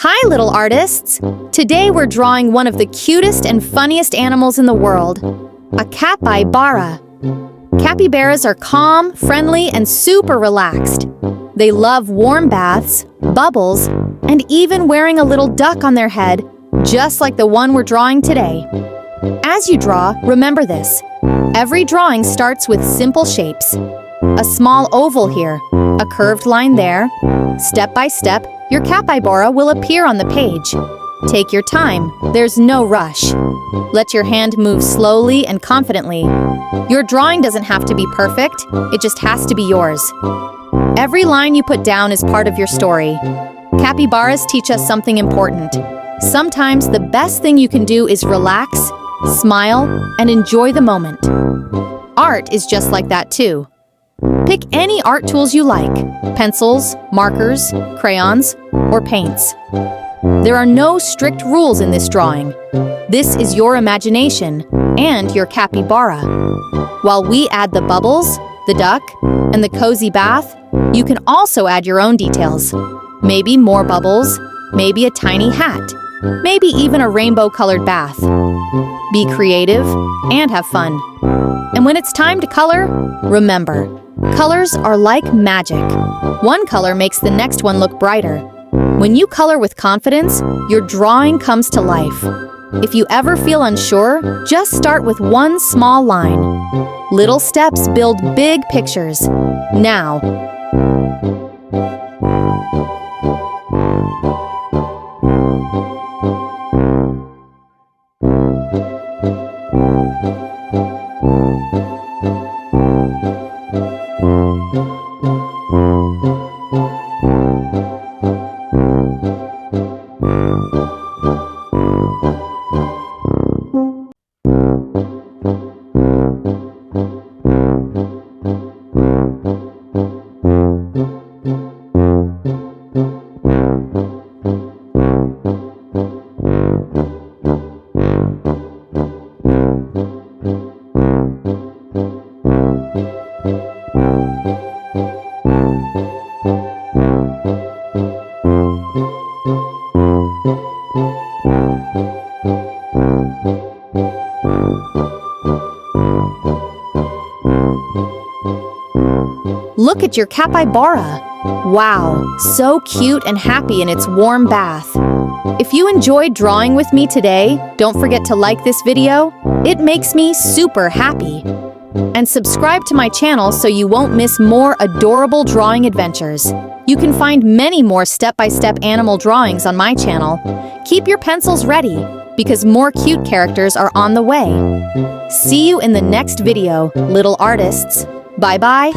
Hi, little artists! Today we're drawing one of the cutest and funniest animals in the world, a capybara. Capybaras are calm, friendly, and super relaxed. They love warm baths, bubbles, and even wearing a little duck on their head, just like the one we're drawing today. As you draw, remember this. Every drawing starts with simple shapes. A small oval here, a curved line there. Step by step, your capybara will appear on the page. Take your time, there's no rush. Let your hand move slowly and confidently. Your drawing doesn't have to be perfect, it just has to be yours. Every line you put down is part of your story. Capybaras teach us something important. Sometimes the best thing you can do is relax, smile, and enjoy the moment. Art is just like that too. Pick any art tools you like, pencils, markers, crayons, or paints. There are no strict rules in this drawing. This is your imagination and your capybara. While we add the bubbles, the duck, and the cozy bath, you can also add your own details. Maybe more bubbles, maybe a tiny hat, maybe even a rainbow-colored bath. Be creative and have fun. And when it's time to color, remember, colors are like magic. One color makes the next one look brighter. When you color with confidence, your drawing comes to life. If you ever feel unsure, just start with one small line. Little steps build big pictures. Now, look at your capybara. Wow, so cute and happy in its warm bath. If you enjoyed drawing with me today, don't forget to like this video. It makes me super happy. And subscribe to my channel so you won't miss more adorable drawing adventures. You can find many more step-by-step animal drawings on my channel. Keep your pencils ready, because more cute characters are on the way. See you in the next video, little artists. Bye-bye.